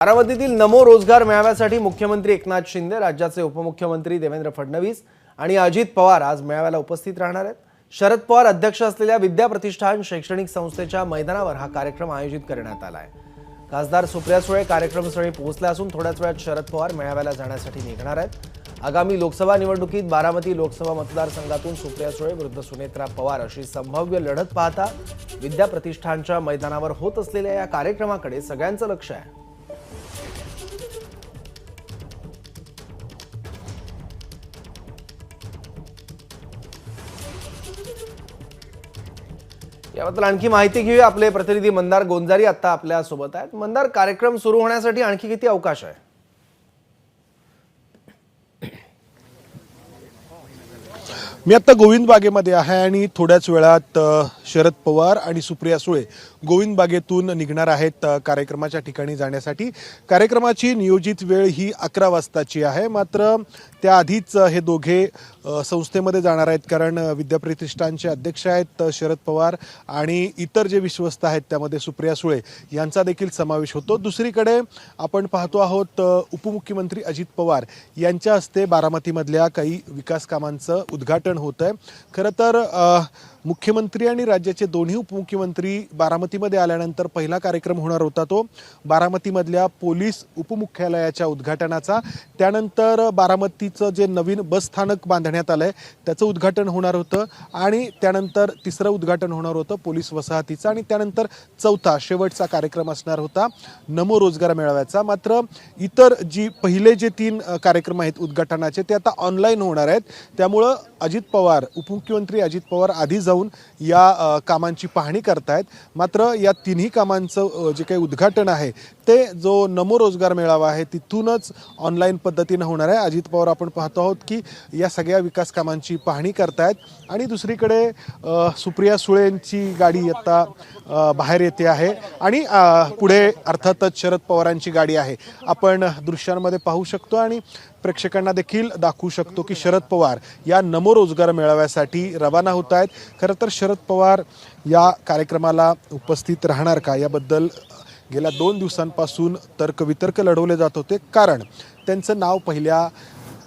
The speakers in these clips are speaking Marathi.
बारामतीतील नमो रोजगार मेळाव्यासाठी मुख्यमंत्री एकनाथ शिंदे, राज्याचे उपमुख्यमंत्री देवेंद्र फडणवीस आणि अजित पवार आज मेळाव्याला उपस्थित राहणार आहेत। शरद पवार अध्यक्ष असलेल्या विद्या प्रतिष्ठान शैक्षणिक संस्थेच्या मैदानावर हा कार्यक्रम आयोजित करण्यात आला आहे। खासदार सुप्रिया सुळे कार्यक्रमस्थळी पोहोचल्या असून थोड्याच वेळात शरद पवार मेळाव्याला जाण्यासाठी निघणार आहेत। आगामी लोकसभा निवडणुकीत बारामती लोकसभा मतदारसंघातून सुप्रिया सुळे विरुद्ध सुनेत्रा पवार अशी संभाव्य लढत पाहता विद्या प्रतिष्ठानच्या मैदानावर होत असलेल्या या कार्यक्रमाकडे सगळ्यांचं लक्ष आहे। याबद्दल आणखी माहिती घेऊया। आपले प्रतिनिधी मंदार गोंजारी आता आपल्या सोबत आहेत। मंदार, कार्यक्रम सुरू होण्यासाठी आणखी किती अवकाश आहे? मी आता गोविंद बागेमध्ये आहे आणि थोड्याच वेळात शरद पवार आणि सुप्रिया सुळे गोविंद बागेतून निघणार आहेत कार्यक्रमाच्या ठिकाणी जाण्यासाठी। कार्यक्रमाची नियोजित वेळ ही 11 वाजताची आहे, मात्र त्याआधीच हे दोघे संस्थेमध्ये जाणार आहेत, कारण विद्या प्रतिष्ठानचे अध्यक्ष आहेत शरद पवार आणि इतर जे विश्वस्त आहेत त्यामध्ये सुप्रिया सुळे यांचा देखील समावेश होतो। दुसरीकडे आपण पाहतो आहोत उपमुख्यमंत्री अजित पवार यांच्या हस्ते बारामतीमधल्या काही विकास कामांचं उद्घाटन होत आहे। खरं तर मुख्यमंत्री आणि राज्याचे दोन्ही उपमुख्यमंत्री बारामतीमध्ये आल्यानंतर पहिला कार्यक्रम होणार होता तो बारामतीमधल्या पोलीस उपमुख्यालयाच्या उद्घाटनाचा। त्यानंतर बारामतीचं जे नवीन बस स्थानक बांधण्यात आलंय त्याचं उद्घाटन होणार होतं आणि त्यानंतर तिसरं उद्घाटन होणार होतं पोलीस वसाहतीचं आणि त्यानंतर चौथा शेवटचा कार्यक्रम असणार होता नमो रोजगार मेळाव्याचा। मात्र इतर पहिले जे 3 कार्यक्रम आहेत उद्घाटनाचे ते आता ऑनलाईन होणार आहेत, त्यामुळं अजित पवार उपमुख्यमंत्री अजित पवार आधी जाऊन या कामांची पाहणी करतायत। मात्र या तिन्ही कामांचं जे काही उद्घाटन आहे ते जो नमो रोजगार मेळावा आहे तिथूनच ऑनलाईन पद्धतीने होणार आहे। अजित पवार आपण पाहतो आहोत की या सगळ्या विकास कामांची पाहणी करतायत आणि दुसरीकडे सुप्रिया सुळेंची गाडी आता बाहेर येते आहे आणि पुढे अर्थातच शरद पवारांची गाडी आहे। आपण दृश्यांमध्ये पाहू शकतो आणि प्रेक्षकांना देखील दाखवू शकतो की शरद पवार या नमो रोजगार मेळाव्यासाठी रवाना होत आहेत। खरं तर शरद पवार या कार्यक्रमाला उपस्थित राहणार का याबद्दल गेल्या 2 दिवसांपासून तर्कवितर्क लढवले जात होते, कारण त्यांचं नाव पहिल्या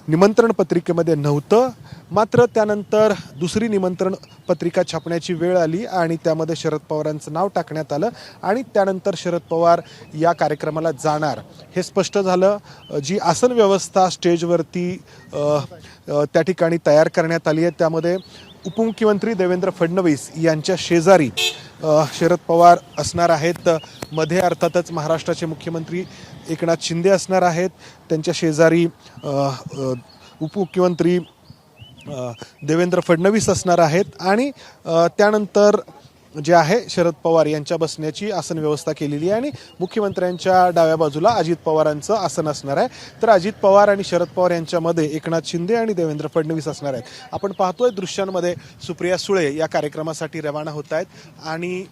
निमंत्रण पत्रिकेमध्ये नव्हतं। मात्र त्यानंतर दुसरी निमंत्रण पत्रिका छापण्याची वेळ आली आणि त्यामध्ये शरद पवारांचं नाव टाकण्यात आलं आणि त्यानंतर शरद पवार या कार्यक्रमाला जाणार हे स्पष्ट झालं। जी आसन व्यवस्था स्टेजवरती त्या ठिकाणी तयार करण्यात आली आहे त्यामध्ये उपमुख्यमंत्री देवेंद्र फडणवीस यांच्या शेजारी शरद पवार असणार आहेत। मध्ये अर्थातच महाराष्ट्राचे मुख्यमंत्री एकनाथ शिंदे असणार आहेत, त्यांच्या शेजारी उपमुख्यमंत्री देवेंद्र फडणवीस असणार आहेत आणि त्यानंतर जे आहे शरद पवार यांच्या बसण्याची आसन व्यवस्था केलेली आहे आणि मुख्यमंत्र्यांच्या डाव्या बाजूला अजित पवारांचं आसन असणार आहे। तर अजित पवार आणि शरद पवार यांच्यामध्ये एकनाथ शिंदे आणि देवेंद्र फडणवीस असणार आहेत। आपण पाहतोय दृश्यांमध्ये सुप्रिया सुळे या कार्यक्रमासाठी रवाना होत आहेत आणि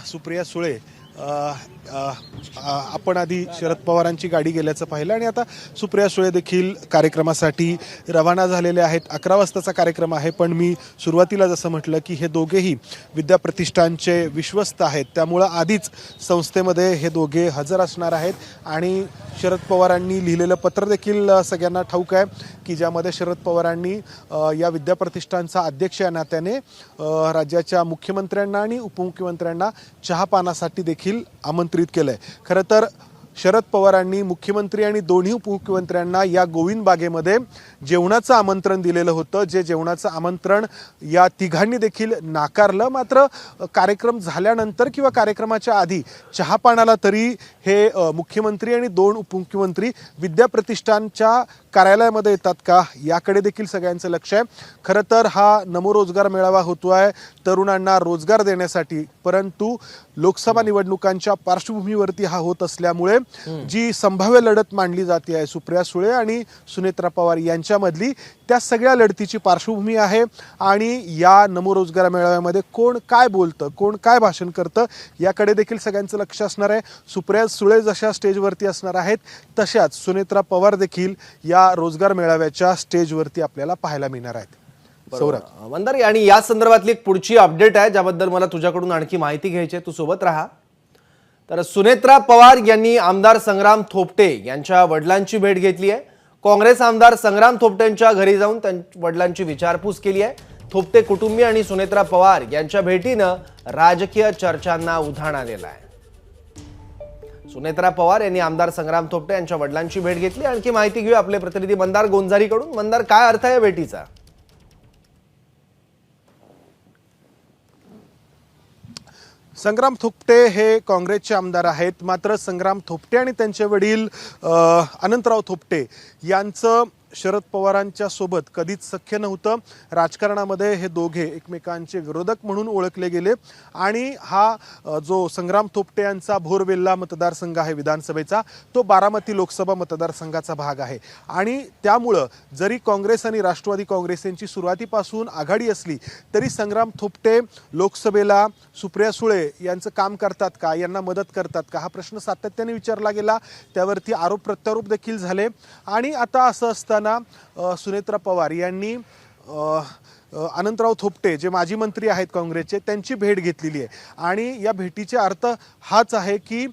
सुप्रिया सुळे आपण आधी शरद पवारांची गाडी गेल्याचं पाहिलं आणि आता सुप्रिया सुळे देखील कार्यक्रमासाठी रवाना झालेले आहेत। 11 वाजताचा कार्यक्रम आहे, पण मी सुरुवातीला जसं म्हटलं की हे दोघेही विद्या प्रतिष्ठानचे विश्वस्त आहेत, त्यामुळं आधीच संस्थेमध्ये हे दोघे हजर असणार आहेत आणि शरद पवारांनी लिहिलेलं पत्र देखील सगळ्यांना ठाऊक आहे की ज्यामध्ये शरद पवारांनी या विद्या प्रतिष्ठानचा अध्यक्ष या नात्याने राज्याच्या मुख्यमंत्र्यांना आणि उपमुख्यमंत्र्यांना चहापानासाठी देखील आमंत्रित केलंय। खरं तर शरद पवारांनी मुख्यमंत्री आणि दोन्ही उपमुख्यमंत्र्यांना या गोविंद बागेमध्ये जेवणाचं आमंत्रण दिलेलं होतं, जे जेवणाचं आमंत्रण या तिघांनी देखील नाकारलं। मात्र कार्यक्रम झाल्यानंतर किंवा कार्यक्रमाच्या आधी चहापानाला तरी हे मुख्यमंत्री आणि 2 उपमुख्यमंत्री विद्या प्रतिष्ठानच्या कार्यालयामध्ये येतात का याकडे देखील सगळ्यांचं लक्ष आहे। खरं तर हा नमो रोजगार मेळावा होतो आहे तरुणांना रोजगार देण्यासाठी, परंतु लोकसभा निवडणुकांच्या पार्श्वभूमीवरती हा होत असल्यामुळे जी संभाव्य लढत मांडली जाते आहे सुप्रिया सुळे आणि सुनेत्रा पवार यांच्यामधली, त्या सगळ्या लढतीची पार्श्वभूमी आहे आणि या नमो रोजगार मेळाव्यामध्ये कोण काय बोलतं, कोण काय भाषण करतं याकडे देखील सगळ्यांचं लक्ष असणार आहे। सुप्रिया सुळे जशा स्टेजवरती असणार आहेत तशाच सुनेत्रा पवार देखील या रोजगार मेळाव्याच्या स्टेजवरती आपल्याला पाहायला मिळणार आहेत। सौरभ मंदार, आणि या संदर्भातली एक पुढची अपडेट आहे ज्याबद्दल मला तुझ्याकडून आणखी माहिती घ्यायची आहे, तू सोबत राहा। तर सुनेत्रा पवार यांनी आमदार संग्राम थोपटे यांच्या वडिलांची भेट घेतली आहे। काँग्रेस आमदार संग्राम थोपटेंच्या घरी जाऊन त्यांच्या वडिलांची विचारपूस केली आहे। थोपटे कुटुंबीय आणि सुनेत्रा पवार यांच्या भेटीनं राजकीय चर्चांना उधाण आलेलं आहे। सुनेत्रा पवार यांनी आमदार संग्राम थोपटे यांच्या वडिलांची भेट घेतली। आणखी माहिती घेऊया आपले प्रतिनिधी मंदार गोंजारीकडून। मंदार, काय अर्थ आहे या भेटीचा? संग्राम थोपटे हे काँग्रेसचे आमदार आहेत, मात्र संग्राम थोपटे आणि त्यांचे वडील अनंतराव थोपटे यांचं शरद पवारांच्या सोबत कधीच सख्य नव्हतं। राजकारणामध्ये हे दोघे एकमेकांचे विरोधक म्हणून ओळखले गेले आणि हा जो संग्राम थोपटे यांचा भोरवेल्ला मतदारसंघ आहे विधानसभेचा, तो बारामती लोकसभा मतदारसंघाचा भाग आहे आणि त्यामुळं जरी काँग्रेस आणि राष्ट्रवादी काँग्रेस यांची सुरुवातीपासून आघाडी असली तरी संग्राम थोपटे लोकसभेला सुप्रिया सुळे यांचं काम करतात का, यांना मदत करतात का, हा प्रश्न सातत्याने विचारला गेला। त्यावरती आरोप प्रत्यारोप देखील झाले आणि आता असं असताना सुनेत्रा पवार यांनी अनंतराव थोपटे जे माजी मंत्री आहेत काँग्रेसचे त्यांची भेट घेतलेली आहे आणि या भेटीचा अर्थ हाच आहे की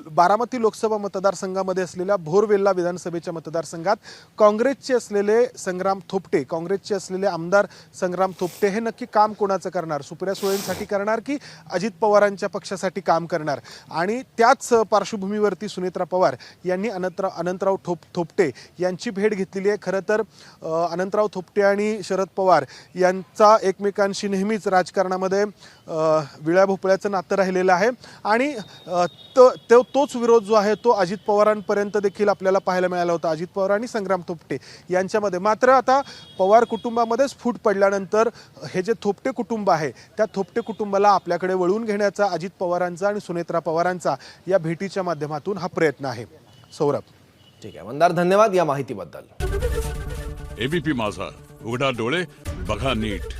बारामती लोकसभा मतदारसंघामध्ये असलेल्या भोरवेल्ला विधानसभेच्या मतदारसंघात काँग्रेसचे असलेले संग्राम थोपटे, काँग्रेसचे असलेले आमदार संग्राम थोपटे हे नक्की काम कोणाचं करणार, सुप्रिया सुळेंसाठी करणार की अजित पवारांच्या पक्षासाठी काम करणार। आणि त्याच पार्श्वभूमीवरती सुनेत्रा पवार यांनी अनंतराव थोपटे यांची भेट घेतलेली आहे। खरं तर अनंतराव थोपटे आणि शरद पवार यांचा एकमेकांशी नेहमीच राजकारणामध्ये विळ्या भोपळ्याचं नातं राहिलेलं आहे आणि तोच विरोध जो आहे तो अजित पवारांपर्यंत देखील आपल्याला पाहायला मिळाला होता, अजित पवार आणि संग्राम थोपटे यांच्यामध्ये। मात्र आता पवार कुटुंबामध्येच फूट पडल्यानंतर हे जे थोपटे कुटुंब आहे त्या थोपटे कुटुंबाला आपल्याकडे वळवून घेण्याचा अजित पवारांचा आणि सुनेत्रा पवारांचा या भेटीच्या माध्यमातून हा प्रयत्न आहे। सौरभ, ठीक आहे मंदार, धन्यवाद या माहितीबद्दल। एबीपी माझा, उघडा डोळे बघा नीट।